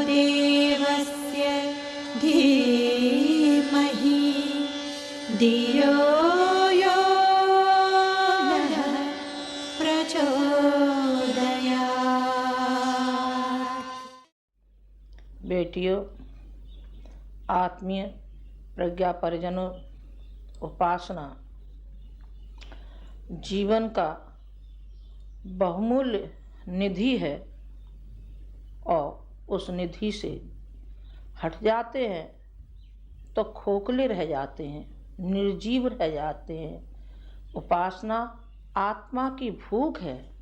देवस्य धीमहि धियो यो नः प्रचोदयात्। बेटियों, आत्मीय प्रज्ञा परिजनों, उपासना जीवन का बहुमूल्य निधि है और उस निधि से हट जाते हैं तो खोखले रह जाते हैं, निर्जीव रह जाते हैं। उपासना आत्मा की भूख है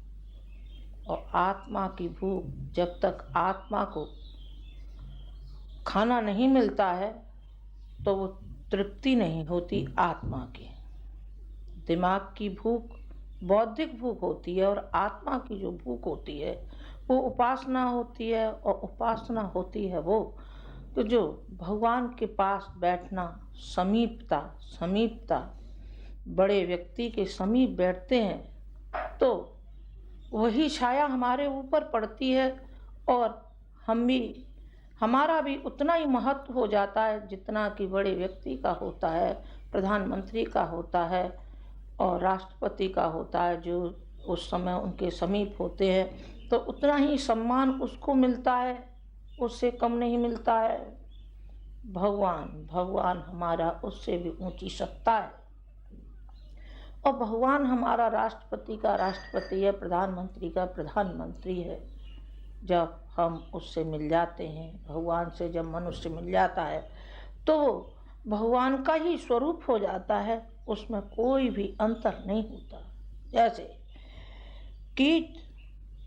और आत्मा की भूख, जब तक आत्मा को खाना नहीं मिलता है तो वो तृप्ति नहीं होती आत्मा की। दिमाग की भूख बौद्धिक भूख होती है और आत्मा की जो भूख होती है वो उपासना होती है। और उपासना होती है वो तो जो भगवान के पास बैठना, समीपता, बड़े व्यक्ति के समीप बैठते हैं तो वही छाया हमारे ऊपर पड़ती है और हमारा भी उतना ही महत्व हो जाता है जितना कि बड़े व्यक्ति का होता है, प्रधानमंत्री का होता है और राष्ट्रपति का होता है। जो उस समय उनके समीप होते हैं तो उतना ही सम्मान उसको मिलता है, उससे कम नहीं मिलता है। भगवान हमारा उससे भी ऊंची सत्ता है और भगवान हमारा राष्ट्रपति का राष्ट्रपति है, प्रधानमंत्री का प्रधानमंत्री है। जब हम उससे मिल जाते हैं, भगवान से जब मनुष्य मिल जाता है तो भगवान का ही स्वरूप हो जाता है, उसमें कोई भी अंतर नहीं होता। जैसे कीट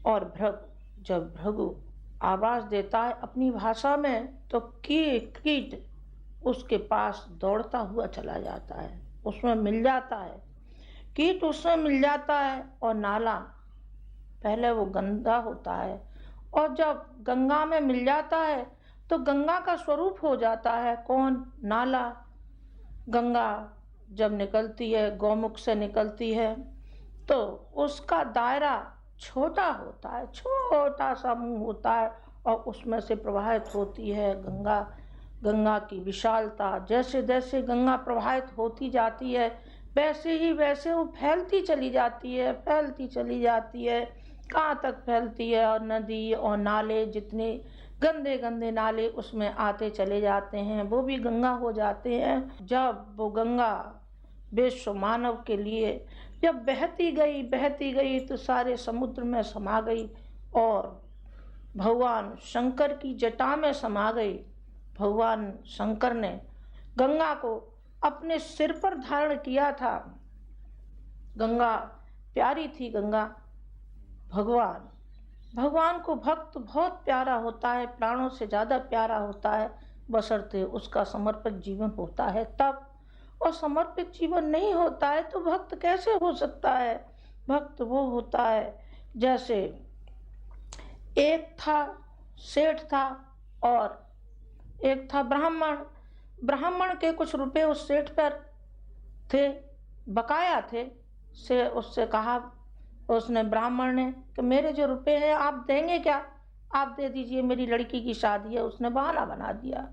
और भृगु, जब भृगु आवाज देता है अपनी भाषा में तो कीट उसके पास दौड़ता हुआ चला जाता है, उसमें मिल जाता है। कीट उसमें मिल जाता है और नाला, पहले वो गंदा होता है और जब गंगा में मिल जाता है तो गंगा का स्वरूप हो जाता है कौन? नाला। गंगा जब निकलती है, गौमुख से निकलती है तो उसका दायरा छोटा होता है, छोटा सा मुंह होता है और उसमें से प्रवाहित होती है गंगा की विशालता। जैसे जैसे गंगा प्रवाहित होती जाती है वैसे वो फैलती चली जाती है। कहाँ तक फैलती है? और नदी और नाले, जितने गंदे गंदे नाले उसमें आते चले जाते हैं वो भी गंगा हो जाते हैं। जब वो गंगा विश्व मानव के लिए जब बहती गई तो सारे समुद्र में समा गई और भगवान शंकर की जटा में समा गई। भगवान शंकर ने गंगा को अपने सिर पर धारण किया था। गंगा प्यारी थी। गंगा भगवान को भक्त बहुत प्यारा होता है, प्राणों से ज़्यादा प्यारा होता है, बशर्ते उसका समर्पित जीवन होता है तब। और समर्पित जीवन नहीं होता है तो भक्त कैसे हो सकता है? भक्त वो होता है जैसे एक था सेठ था और एक था ब्राह्मण के कुछ रुपए उस सेठ पर थे, बकाया थे। से उससे कहा, उसने ब्राह्मण ने कि मेरे जो रुपए हैं आप देंगे क्या? आप दे दीजिए, मेरी लड़की की शादी है। उसने बहाना बना दिया।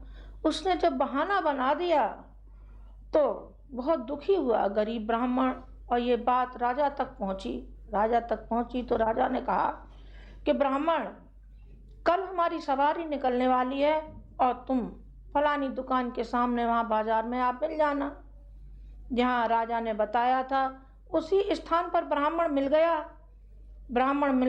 उसने जब बहाना बना दिया तो बहुत दुखी हुआ गरीब ब्राह्मण और ये बात राजा तक पहुंची तो राजा ने कहा कि ब्राह्मण, कल हमारी सवारी निकलने वाली है और तुम फलानी दुकान के सामने वहाँ बाजार में आप मिल जाना। जहाँ राजा ने बताया था उसी स्थान पर ब्राह्मण मिल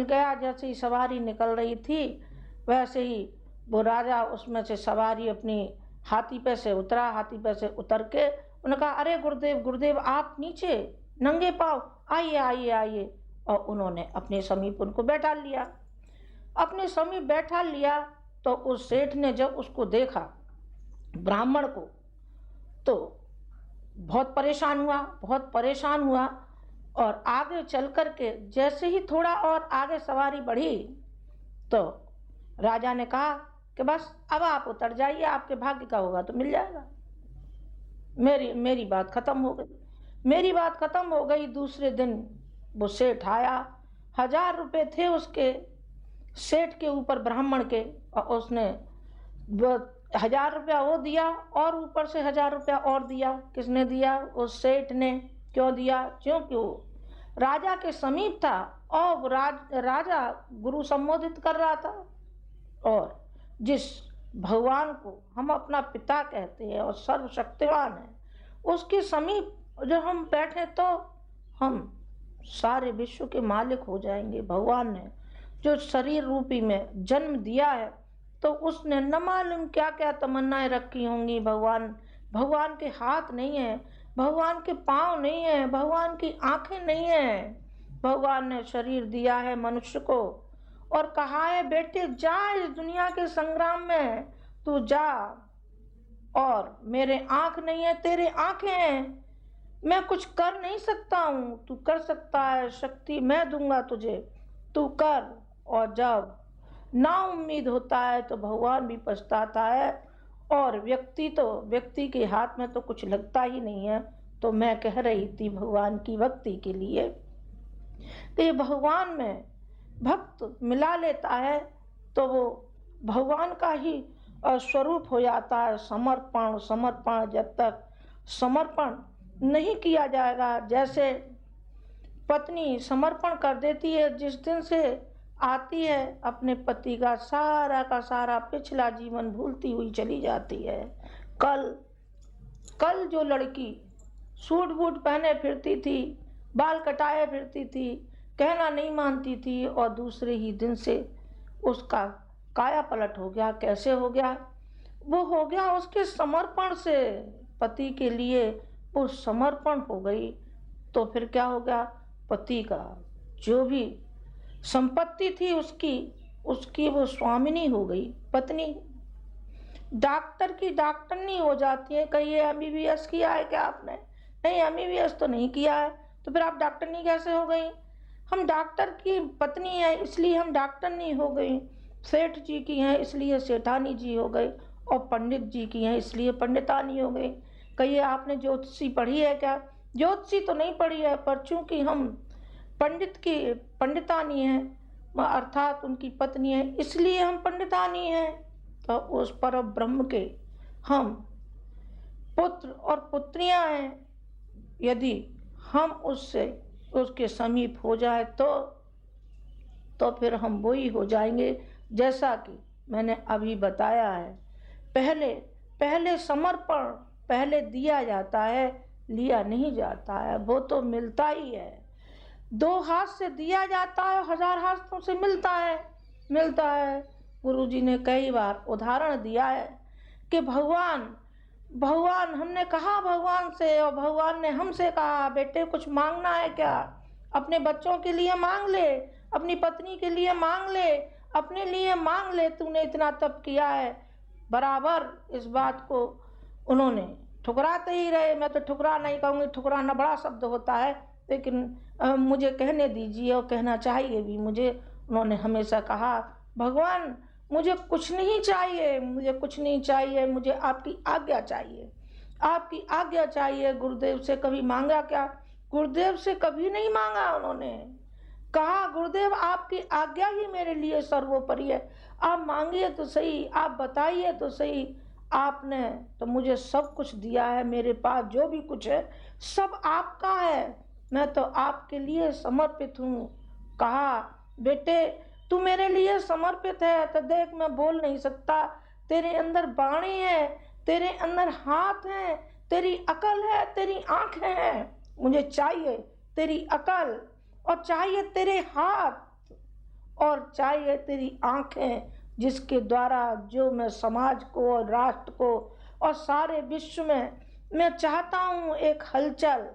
गया। जैसे ही सवारी निकल रही थी वैसे ही वो राजा उसमें से सवारी अपनी हाथी पे से उतर के उन्होंने कहा, अरे गुरुदेव आप नीचे नंगे पाँव आइए। और उन्होंने अपने समीप उनको बैठा लिया। तो उस सेठ ने जब उसको देखा ब्राह्मण को तो बहुत परेशान हुआ और आगे चल कर के जैसे ही थोड़ा और आगे सवारी बढ़ी तो राजा ने कहा कि बस अब आप उतर जाइए, आपके भाग्य का होगा तो मिल जाएगा। मेरी बात खत्म हो गई। दूसरे दिन वो सेठ आया, 1000 रुपए थे उसके सेठ के ऊपर ब्राह्मण के, और उसने 1000 रुपया वो दिया और ऊपर से 1000 रुपया और दिया। किसने दिया? उस सेठ ने। क्यों दिया? क्योंकि वो राजा के समीप था और राजा गुरु संबोधित कर रहा था। और जिस भगवान को हम अपना पिता कहते हैं और सर्वशक्तिमान है, उसके समीप जब हम बैठे तो हम सारे विश्व के मालिक हो जाएंगे। भगवान ने जो शरीर रूपी में जन्म दिया है तो उसने न मालूम क्या क्या तमन्नाएं रखी होंगी। भगवान के हाथ नहीं है, भगवान के पाँव नहीं है, भगवान की आंखें नहीं है। भगवान ने शरीर दिया है मनुष्य को और कहा है बेटे जा इस दुनिया के संग्राम में तू जा, और मेरे आंख नहीं है तेरे आंखें हैं, मैं कुछ कर नहीं सकता हूँ, तू कर सकता है, शक्ति मैं दूंगा तुझे, तू कर। और जब ना उम्मीद होता है तो भगवान भी पछताता है और व्यक्ति के हाथ में तो कुछ लगता ही नहीं है। तो मैं कह रही थी भगवान की भक्ति के लिए कि भगवान में भक्त मिला लेता है तो वो भगवान का ही स्वरूप हो जाता है। समर्पण जब तक समर्पण नहीं किया जाएगा, जैसे पत्नी समर्पण कर देती है, जिस दिन से आती है अपने पति का सारा पिछला जीवन भूलती हुई चली जाती है। कल जो लड़की सूट बूट पहने फिरती थी, बाल कटाए फिरती थी, कहना नहीं मानती थी, और दूसरे ही दिन से उसका काया पलट हो गया। कैसे हो गया? वो हो गया उसके समर्पण से। पति के लिए वो समर्पण हो गई तो फिर क्या हो गया? पति का जो भी संपत्ति थी उसकी वो स्वामिनी हो गई। पत्नी डॉक्टर की डॉक्टरनी हो जाती है। कहिए MBBS किया है क्या आपने? नहीं, MBBS तो नहीं किया है, तो फिर आप डॉक्टरनी कैसे हो गई? हम डॉक्टर की पत्नी है इसलिए हम डॉक्टरनी हो गई, सेठ जी की हैं इसलिए सेठानी जी हो गई, और पंडित जी की हैं इसलिए पंडितानी हो गई। कहिए आपने ज्योतिषी पढ़ी है क्या? ज्योतिषी तो नहीं पढ़ी है, पर चूंकि हम पंडित की पंडितानी हैं अर्थात उनकी पत्नी है इसलिए हम पंडितानी हैं। तो उस पर ब्रह्म के हम पुत्र और पुत्रियां हैं। यदि हम उसके समीप हो जाए तो फिर हम वही हो जाएंगे जैसा कि मैंने अभी बताया है। पहले समर्पण पहले दिया जाता है, लिया नहीं जाता है। वो तो मिलता ही है, 2 हाथ से दिया जाता है, 1000 हाथों से मिलता है। गुरुजी ने कई बार उदाहरण दिया है कि भगवान हमने कहा भगवान से, और भगवान ने हमसे कहा बेटे कुछ मांगना है क्या? अपने बच्चों के लिए मांग ले, अपनी पत्नी के लिए मांग ले, अपने लिए मांग ले, तूने इतना तप किया है। बराबर इस बात को उन्होंने ठुकराते ही रहे। मैं तो ठुकरा नहीं कहूँगी, ठुकराना बड़ा शब्द होता है, लेकिन मुझे कहने दीजिए और कहना चाहिए भी मुझे। उन्होंने हमेशा कहा भगवान मुझे कुछ नहीं चाहिए, मुझे आपकी आज्ञा चाहिए, आपकी आज्ञा चाहिए। गुरुदेव से कभी मांगा क्या? गुरुदेव से कभी नहीं मांगा। उन्होंने कहा गुरुदेव आपकी आज्ञा ही मेरे लिए सर्वोपरि है, आप मांगिए तो सही, आप बताइए तो सही। आपने तो मुझे सब कुछ दिया है, मेरे पास जो भी कुछ है सब आपका है, मैं तो आपके लिए समर्पित हूँ। कहा बेटे तू मेरे लिए समर्पित है तो देख मैं बोल नहीं सकता, तेरे अंदर बाणी है, तेरे अंदर हाथ है, तेरी अकल है, तेरी आंखें हैं। मुझे चाहिए तेरी अकल और चाहिए तेरे हाथ और चाहिए तेरी आंखें, जिसके द्वारा जो मैं समाज को और राष्ट्र को और सारे विश्व में मैं चाहता हूँ एक हलचल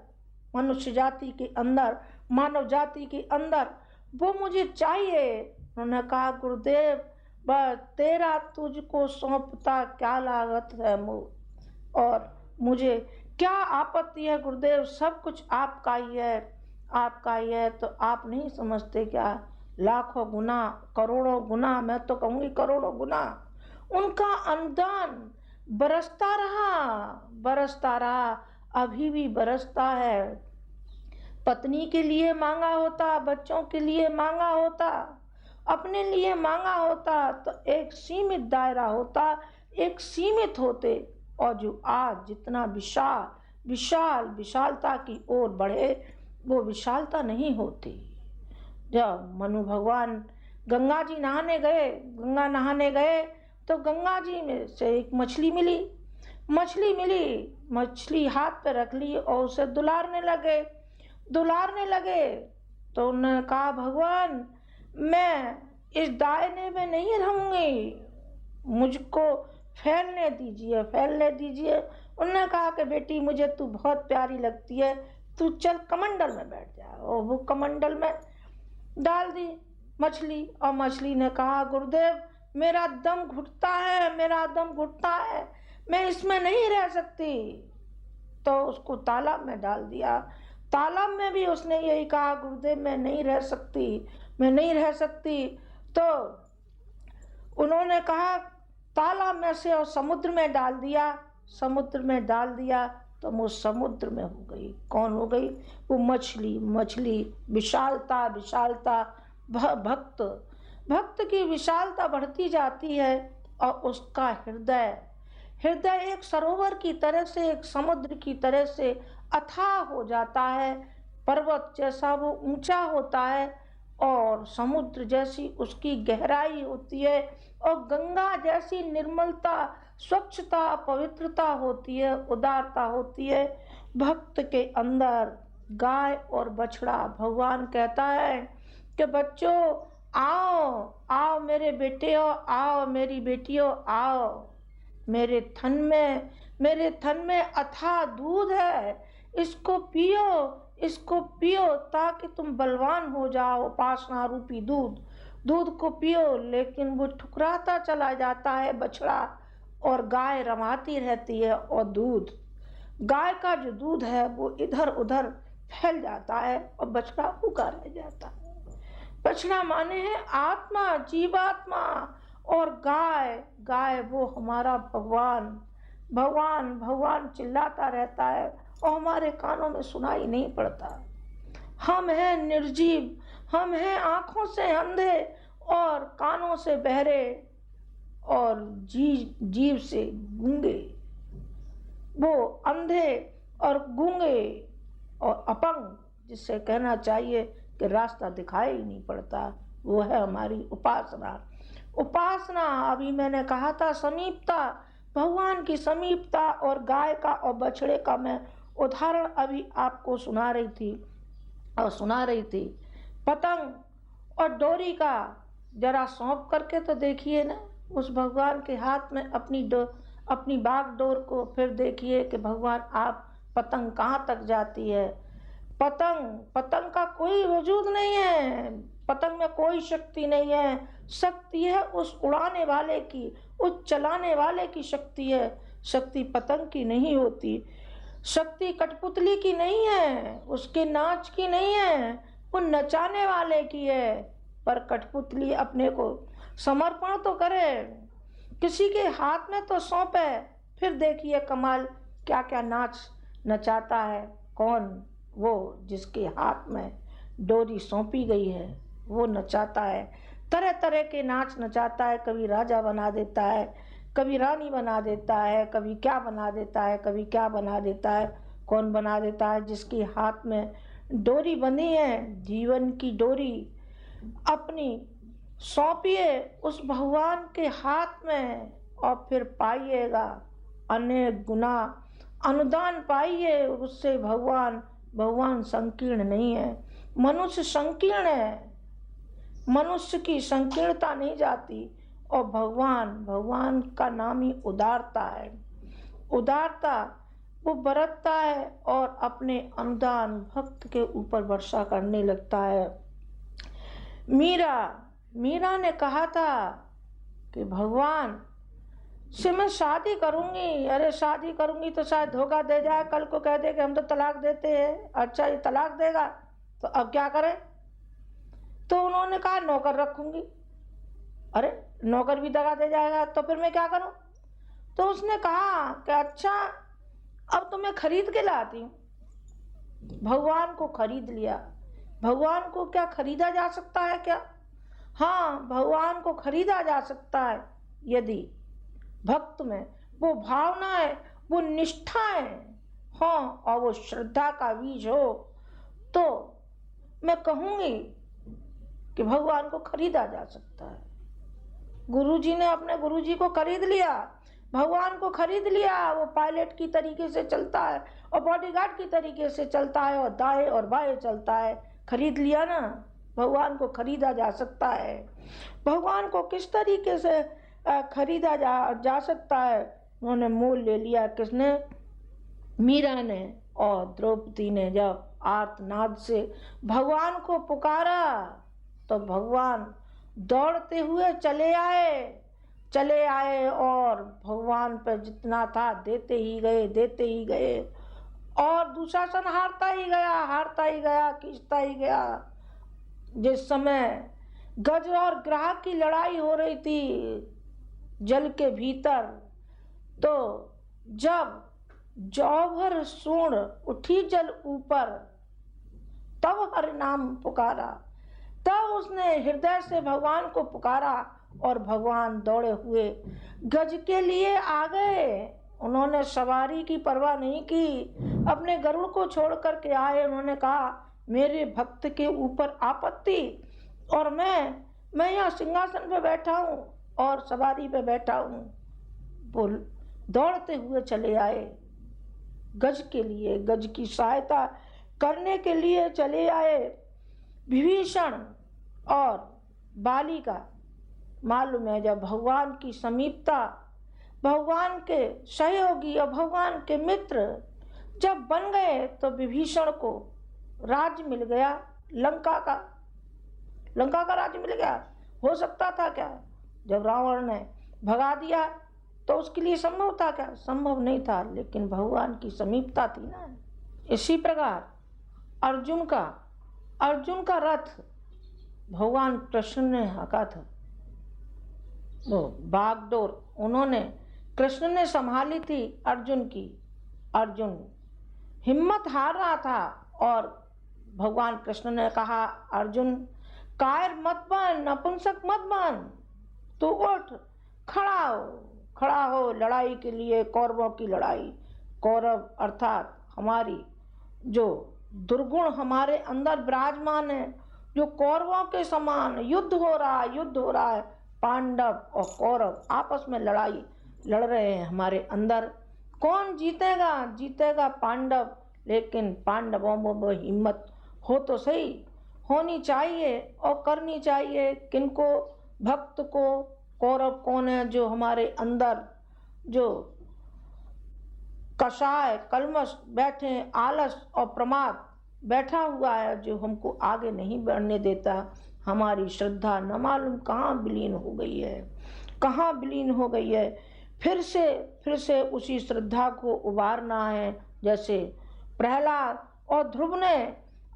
मनुष्य जाति के अंदर, मानव जाति के अंदर, वो मुझे चाहिए। उन्होंने कहा गुरुदेव बस तेरा तुझको सौंपता क्या लागत है मुँह, और मुझे क्या आपत्ति है गुरुदेव, सब कुछ आपका ही है। तो आप नहीं समझते क्या? लाखों गुना, करोड़ों गुना, मैं तो कहूँगी करोड़ों गुना उनका अनुदान बरसता रहा, अभी भी बरसता है। पत्नी के लिए मांगा होता, बच्चों के लिए मांगा होता, अपने लिए मांगा होता तो एक सीमित दायरा होता, एक सीमित होते और जो आज जितना विशालता की ओर बढ़े वो विशालता नहीं होती। जब मनु भगवान गंगा नहाने गए तो गंगा जी में से एक मछली मिली। मछली हाथ पे रख ली और उसे दुलारने लगे तो उन्होंने कहा, भगवान मैं इस दायरे में नहीं रहूंगी, मुझको फैलने दीजिए। उन्होंने कहा कि बेटी मुझे तू बहुत प्यारी लगती है, तू चल कमंडल में बैठ जा। और वो कमंडल में डाल दी मछली और मछली ने कहा, गुरुदेव मेरा दम घुटता है, मैं इसमें नहीं रह सकती। तो उसको तालाब में डाल दिया। तालाब में भी उसने यही कहा, गुरुदेव मैं नहीं रह सकती। तो उन्होंने कहा तालाब में से और समुद्र में डाल दिया तो वो समुद्र में हो गई। कौन हो गई? वो मछली। विशालता भक्त की विशालता बढ़ती जाती है और उसका हृदय एक सरोवर की तरह से, एक समुद्र की तरह से अथाह हो जाता है। पर्वत जैसा वो ऊंचा होता है और समुद्र जैसी उसकी गहराई होती है और गंगा जैसी निर्मलता, स्वच्छता, पवित्रता होती है, उदारता होती है। भक्त के अंदर गाय और बछड़ा, भगवान कहता है कि बच्चों आओ मेरे बेटियों, आओ मेरी बेटियों, आओ मेरे थन में अथाह दूध है, इसको पियो ताकि तुम बलवान हो जाओ। उपासना रूपी दूध को पियो। लेकिन वो ठुकराता चला जाता है बछड़ा और गाय रमाती रहती है और गाय का जो दूध है वो इधर उधर फैल जाता है और बछड़ा भूखा रह जाता है। बछड़ा माने है आत्मा, जीवात्मा, और गाय वो हमारा भगवान चिल्लाता रहता है और हमारे कानों में सुनाई नहीं पड़ता। हम हैं निर्जीव, हम हैं आंखों से अंधे और कानों से बहरे और जीव से गूंगे। वो अंधे और गूंगे और अपंग, जिससे कहना चाहिए कि रास्ता दिखाई ही नहीं पड़ता, वो है हमारी उपासना। अभी मैंने कहा था समीपता, भगवान की समीपता और गाय का और बछड़े का मैं उदाहरण अभी आपको सुना रही थी। पतंग और डोरी का जरा सौंप करके तो देखिए ना उस भगवान के हाथ में अपनी बागडोर को, फिर देखिए कि भगवान आप पतंग कहाँ तक जाती है। पतंग का कोई वजूद नहीं है, पतंग में कोई शक्ति नहीं है। शक्ति है उस उड़ाने वाले की, उस चलाने वाले की शक्ति है। शक्ति पतंग की नहीं होती, शक्ति कठपुतली की नहीं है, उसके नाच की नहीं है, वो नचाने वाले की है। पर कठपुतली अपने को समर्पण तो करे, किसी के हाथ में तो सौंपे, फिर देखिए कमाल क्या क्या नाच नचाता है। कौन? वो जिसके हाथ में डोरी सौंपी गई है वो नचाता है, तरह तरह के नाच नचाता है। कभी राजा बना देता है, कभी रानी बना देता है, कभी क्या बना देता है। कौन बना देता है? जिसके हाथ में डोरी बंधी है, जीवन की डोरी अपनी सौंपिए उस भगवान के हाथ में और फिर पाइएगा अनेक गुना अनुदान पाइए उससे। भगवान संकीर्ण नहीं है, मनुष्य संकीर्ण है। मनुष्य की संकीर्णता नहीं जाती और भगवान का नाम ही उदारता है। उदारता वो बरतता है और अपने अनुदान भक्त के ऊपर वर्षा करने लगता है। मीरा ने कहा था कि भगवान से मैं शादी करूंगी। अरे शादी करूंगी तो शायद धोखा दे जाए, कल को कह दे कि हम तो तलाक देते हैं। अच्छा ये तलाक देगा तो अब क्या करें? तो उन्होंने कहा नौकर रखूंगी। अरे नौकर भी दगा दे जाएगा तो फिर मैं क्या करूं? तो उसने कहा कि अच्छा अब तो मैं खरीद के लाती हूँ। भगवान को खरीद लिया। भगवान को क्या खरीदा जा सकता है क्या? हाँ, भगवान को खरीदा जा सकता है भक्त में वो भावना है, वो निष्ठा है, हाँ, और वो श्रद्धा का बीज हो, तो मैं कहूँगी कि भगवान को खरीदा जा सकता है। गुरुजी ने अपने गुरुजी को खरीद लिया, भगवान को खरीद लिया। वो पायलट की तरीके से चलता है और बॉडीगार्ड की तरीके से चलता है और दाएं और बाएं चलता है। खरीद लिया ना, भगवान को खरीदा जा सकता है। भगवान को किस तरीके से खरीदा जा सकता है? उन्होंने मोल ले लिया। किसने? मीरा ने और द्रौपदी ने जब आर्तनाद से भगवान को पुकारा तो भगवान दौड़ते हुए चले आए और भगवान पर जितना था देते ही गए और दुशासन हारता ही गया, खींचता ही गया। जिस समय गज और ग्राह की लड़ाई हो रही थी जल के भीतर, तो जब जौभर सूण उठी जल ऊपर, तब हरि नाम पुकारा। तब उसने हृदय से भगवान को पुकारा और भगवान दौड़े हुए गज के लिए आ गए। उन्होंने सवारी की परवाह नहीं की, अपने गरुड़ को छोड़ करके आए। उन्होंने कहा मेरे भक्त के ऊपर आपत्ति, और मैं यहाँ सिंहासन पे बैठा हूँ और सवारी पे बैठा हूँ। वो दौड़ते हुए चले आए, गज के लिए, गज की सहायता करने के लिए चले आए। विभीषण और बाली का मालूम है, जब भगवान की समीपता, भगवान के सहयोगी और भगवान के मित्र जब बन गए तो विभीषण को राज्य मिल गया, लंका का राज्य मिल गया। हो सकता था क्या? जब रावण ने भगा दिया तो उसके लिए संभव था क्या? संभव नहीं था, लेकिन भगवान की समीपता थी ना। इसी प्रकार अर्जुन का रथ भगवान कृष्ण ने हाका था, वो बागडोर उन्होंने, कृष्ण ने संभाली थी अर्जुन की। अर्जुन हिम्मत हार रहा था और भगवान कृष्ण ने कहा अर्जुन कायर मत बन, नपुंसक मत बन, तू उठ, खड़ा हो लड़ाई के लिए, कौरवों की लड़ाई। कौरव अर्थात हमारी जो दुर्गुण हमारे अंदर विराजमान है, जो कौरवों के समान युद्ध हो रहा है। पांडव और कौरव आपस में लड़ाई लड़ रहे हैं हमारे अंदर। कौन जीतेगा पांडव, लेकिन पांडवों में हिम्मत हो तो सही, होनी चाहिए और करनी चाहिए। किनको? भक्त को। कौरव कौन है? जो हमारे अंदर जो कषाय कलमश बैठे, आलस और प्रमाद बैठा हुआ है, जो हमको आगे नहीं बढ़ने देता। हमारी श्रद्धा न मालूम कहाँ विलीन हो गई है। फिर से उसी श्रद्धा को उबारना है। जैसे प्रहलाद और ध्रुव ने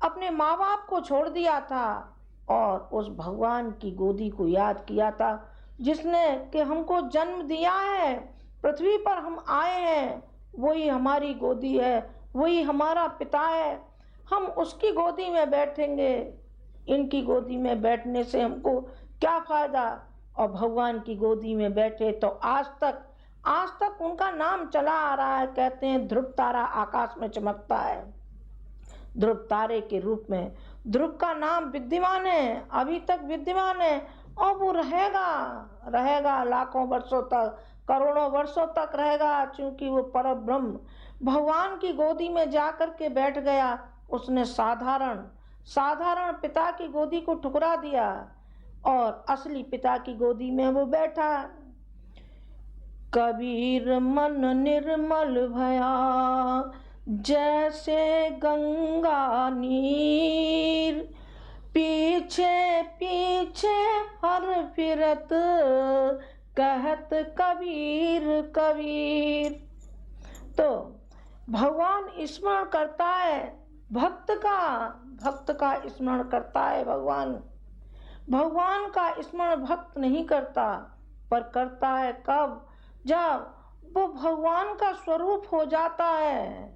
अपने माँ बाप को छोड़ दिया था और उस भगवान की गोदी को याद किया था, जिसने कि हमको जन्म दिया है, पृथ्वी पर हम आए हैं, वही हमारी गोदी है, वही हमारा पिता है। हम उसकी गोदी में बैठेंगे, इनकी गोदी में बैठने से हमको क्या फायदा? और भगवान की गोदी में बैठे तो आज तक उनका नाम चला आ रहा है। कहते हैं ध्रुव तारा आकाश में चमकता है, ध्रुव तारे के रूप में। ध्रुव का नाम विद्यमान है, अभी तक विद्यमान है और वो रहेगा लाखों वर्षों तक, करोड़ों वर्षों तक रहेगा, क्योंकि वो परब्रह्म भगवान की गोदी में जाकर के बैठ गया। उसने साधारण पिता की गोदी को ठुकरा दिया और असली पिता की गोदी में वो बैठा। कबीर मन निर्मल भया, जैसे गंगा नीर, पीछे पीछे हर फिरत, कहत कबीर कबीर। तो भगवान स्मरण करता है, भक्त का स्मरण करता है। भगवान का स्मरण भक्त नहीं करता, पर करता है कब? जब वो भगवान का स्वरूप हो जाता है।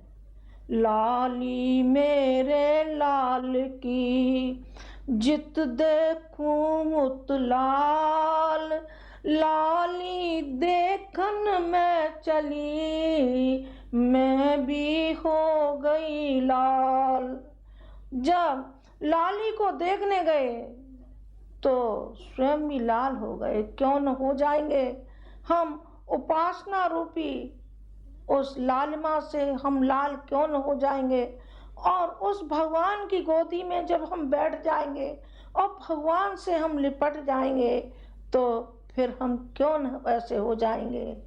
लाली मेरे लाल की, जित देखूं मुत लाल, लाली देखन में चली, मैं भी हो गई लाल। जब लाली को देखने गए तो स्वयं भी लाल हो गए। क्यों न हो जाएंगे हम उपासना रूपी उस लालिमा से, हम लाल क्यों न हो जाएंगे। और उस भगवान की गोदी में जब हम बैठ जाएंगे और भगवान से हम लिपट जाएंगे तो फिर हम क्यों न ऐसे हो जाएंगे।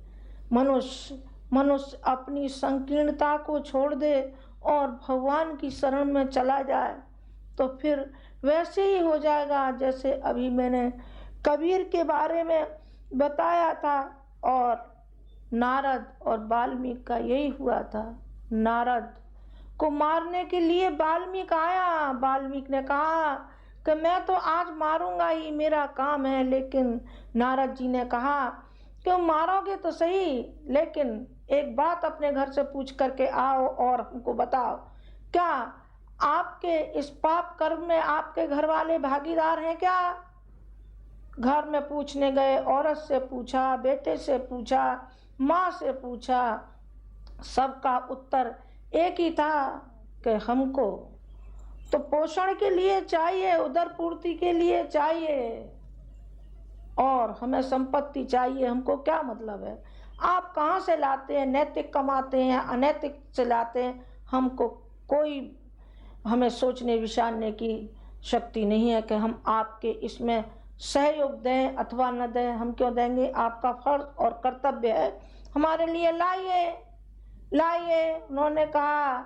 मनुष्य अपनी संकीर्णता को छोड़ दे और भगवान की शरण में चला जाए तो फिर वैसे ही हो जाएगा जैसे अभी मैंने कबीर के बारे में बताया था। और नारद और वाल्मीकि का यही हुआ था। नारद को मारने के लिए वाल्मीकि आया। वाल्मीकि ने कहा कि मैं तो आज मारूंगा ही, मेरा काम है। लेकिन नारद जी ने कहा कि मारोगे तो सही, लेकिन एक बात अपने घर से पूछ करके आओ और हमको बताओ, क्या आपके इस पाप कर्म में आपके घर वाले भागीदार हैं क्या? घर में पूछने गए, औरत से पूछा, बेटे से पूछा, माँ से पूछा, सबका उत्तर एक ही था कि हमको तो पोषण के लिए चाहिए, उदर पूर्ति के लिए चाहिए और हमें संपत्ति चाहिए। हमको क्या मतलब है आप कहाँ से लाते हैं, नैतिक कमाते हैं अनैतिक से लाते हैं, हमको कोई हमें सोचने विचारने की शक्ति नहीं है कि हम आपके इसमें सहयोग दें अथवा न दें। हम क्यों देंगे? आपका फर्ज और कर्तव्य है हमारे लिए। लाइए। उन्होंने कहा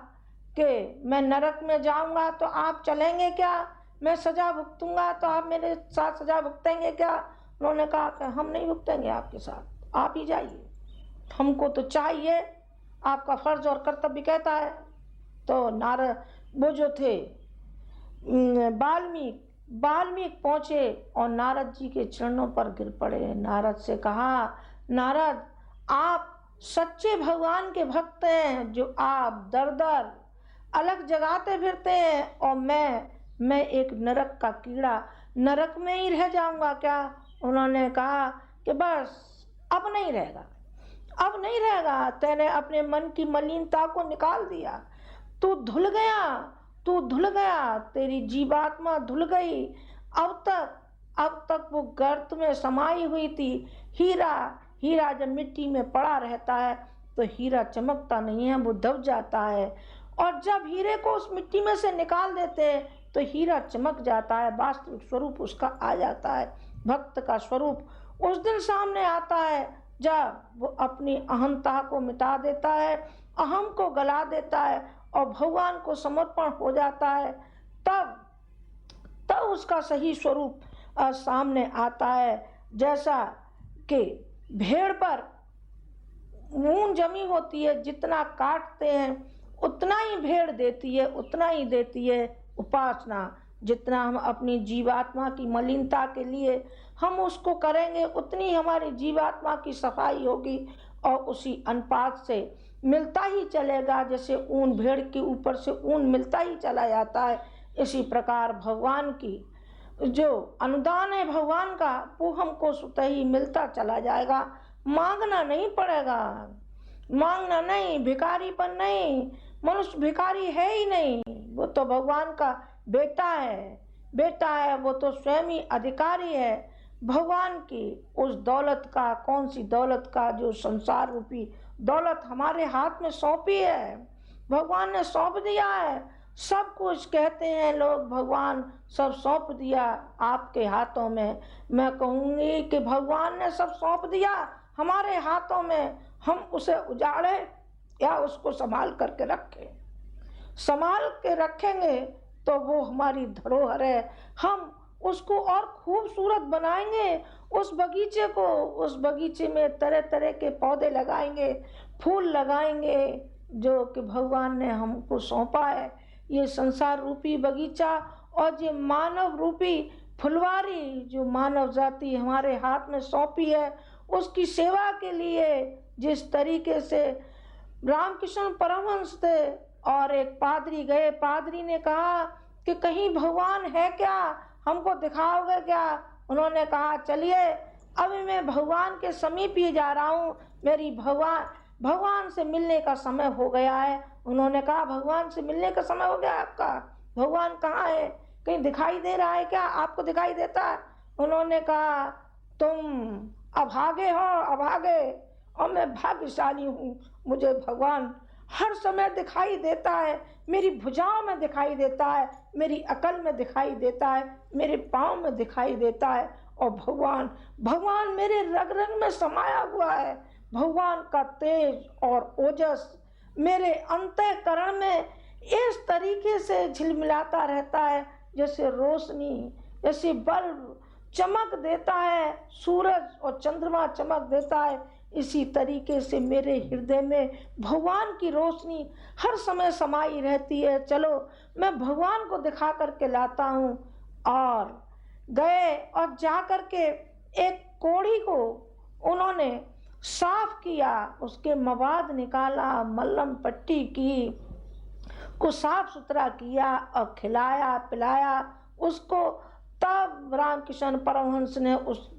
कि मैं नरक में जाऊंगा तो आप चलेंगे क्या? मैं सजा भुगतूंगा तो आप मेरे साथ सजा भुगतेंगे क्या? उन्होंने कहा कि हम नहीं भुगतेंगे आपके साथ, आप ही जाइए, हमको तो चाहिए, आपका फर्ज और कर्तव्य कहता है। तो नारद वो जो थे वाल्मीकि पहुंचे और नारद जी के चरणों पर गिर पड़े। नारद से कहा, नारद आप सच्चे भगवान के भक्त हैं, जो आप दर दर अलग जगाते फिरते हैं और मैं एक नरक का कीड़ा, नरक में ही रह जाऊंगा क्या? उन्होंने कहा कि बस अब नहीं रहेगा, तेने अपने मन की मलिनता को निकाल दिया, तू धुल गया, तेरी जीवात्मा धुल गई। अब तक वो गर्त में समाई हुई थी। हीरा जब मिट्टी में पड़ा रहता है तो हीरा चमकता नहीं है, वो दब जाता है। और जब हीरे को उस मिट्टी में से निकाल देते हैं तो हीरा चमक जाता है, वास्तविक स्वरूप उसका आ जाता है। भक्त का स्वरूप उस दिन सामने आता है जब वो अपनी अहंता को मिटा देता है, अहम को गला देता है और भगवान को समर्पण हो जाता है। तब उसका सही स्वरूप सामने आता है। जैसा कि भेड़ पर ऊन जमी होती है, जितना काटते हैं उतना ही भेड़ देती है, उतना ही देती है उपासना। जितना हम अपनी जीवात्मा की मलिनता के लिए हम उसको करेंगे, उतनी हमारी जीवात्मा की सफाई होगी और उसी अनुपात से मिलता ही चलेगा। जैसे ऊन, भेड़ के ऊपर से ऊन मिलता ही चला जाता है, इसी प्रकार भगवान की जो अनुदान है भगवान का, वो हमको स्वतः ही मिलता चला जाएगा। मांगना नहीं पड़ेगा, मांगना नहीं, भिखारीपन नहीं। मनुष्य भिखारी है ही नहीं, वो तो भगवान का बेटा है, वो तो स्वयं ही अधिकारी है भगवान की उस दौलत का। कौन सी दौलत का? जो संसार रूपी दौलत हमारे हाथ में सौंपी है, भगवान ने सौंप दिया है। सब कुछ कहते हैं लोग, भगवान सब सौंप दिया आपके हाथों में। मैं कहूँगी कि भगवान ने सब सौंप दिया हमारे हाथों में, हम उसे उजाड़े या उसको संभाल करके रखें। संभाल के रखेंगे तो वो हमारी धरोहर है, हम उसको और खूबसूरत बनाएंगे। उस बगीचे में तरह तरह के पौधे लगाएंगे, फूल लगाएंगे, जो कि भगवान ने हमको सौंपा है। ये संसार रूपी बगीचा और ये मानव रूपी फुलवारी जो मानव जाति हमारे हाथ में सौंपी है, उसकी सेवा के लिए जिस तरीके से रामकृष्ण परमहंस थे और एक पादरी गए, पादरी ने कहा कि कहीं भगवान है क्या, हमको दिखाओगे क्या? उन्होंने कहा चलिए अभी मैं भगवान के समीप ही जा रहा हूँ, मेरी भगवान से मिलने का समय हो गया है। उन्होंने कहा, भगवान से मिलने का समय हो गया आपका? भगवान कहाँ है? कहीं दिखाई दे रहा है क्या? आपको दिखाई देता है? उन्होंने कहा, तुम अभागे हो, अभागे, और मैं भाग्यशाली हूँ। मुझे भगवान हर समय दिखाई देता है, मेरी भुजाओं में दिखाई देता है, मेरी अकल में दिखाई देता है, मेरे पाँव में दिखाई देता है। और भगवान मेरे रग रग में समाया हुआ है। भगवान का तेज और ओजस मेरे अंतःकरण में इस तरीके से झिलमिलाता रहता है जैसे रोशनी, जैसे बल्ब चमक देता है, सूरज और चंद्रमा चमक देता है। इसी तरीके से मेरे हृदय में भगवान की रोशनी हर समय समाई रहती है। चलो मैं भगवान को दिखा करके लाता हूँ। और गए और जा करके एक कोढ़ी को उन्होंने साफ किया, उसके मवाद निकाला, मल्लम पट्टी की, को साफ सुथरा किया और खिलाया पिलाया उसको। तब रामकृष्ण परमहंस ने उस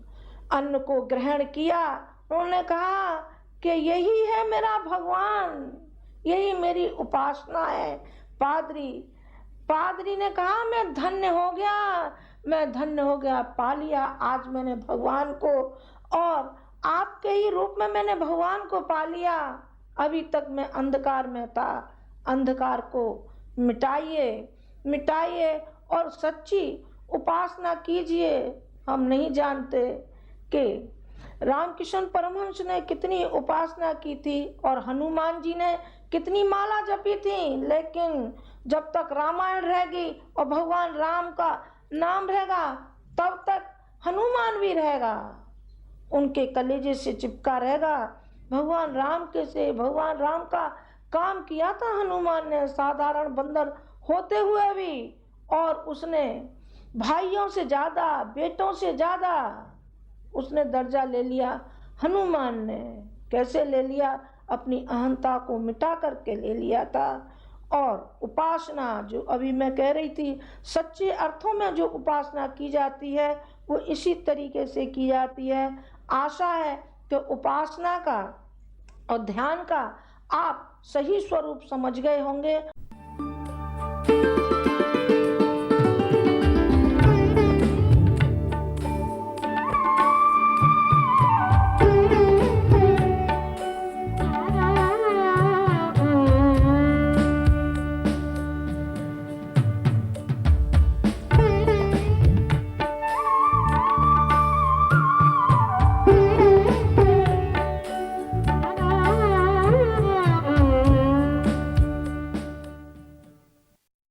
अन्न को ग्रहण किया। उन्होंने कहा कि यही है मेरा भगवान, यही मेरी उपासना है। पादरी ने कहा, मैं धन्य हो गया, मैं धन्य हो गया, पा लिया आज मैंने भगवान को, और आपके ही रूप में मैंने भगवान को पा लिया। अभी तक मैं अंधकार में था, अंधकार को मिटाइए और सच्ची उपासना कीजिए। हम नहीं जानते कि रामकृष्ण परमहंस ने कितनी उपासना की थी और हनुमान जी ने कितनी माला जपी थी, लेकिन जब तक रामायण रहेगी और भगवान राम का नाम रहेगा तब तक हनुमान भी रहेगा, उनके कलेजे से चिपका रहेगा। भगवान राम भगवान राम का काम किया था हनुमान ने, साधारण बंदर होते हुए भी, और उसने भाइयों से ज्यादा, बेटों से ज्यादा उसने दर्जा ले लिया। हनुमान ने कैसे ले लिया? अपनी अहंता को मिटा करके ले लिया था। और उपासना जो अभी मैं कह रही थी, सच्चे अर्थों में जो उपासना की जाती है वो इसी तरीके से की जाती है। आशा है कि उपासना का और ध्यान का आप सही स्वरूप समझ गए होंगे।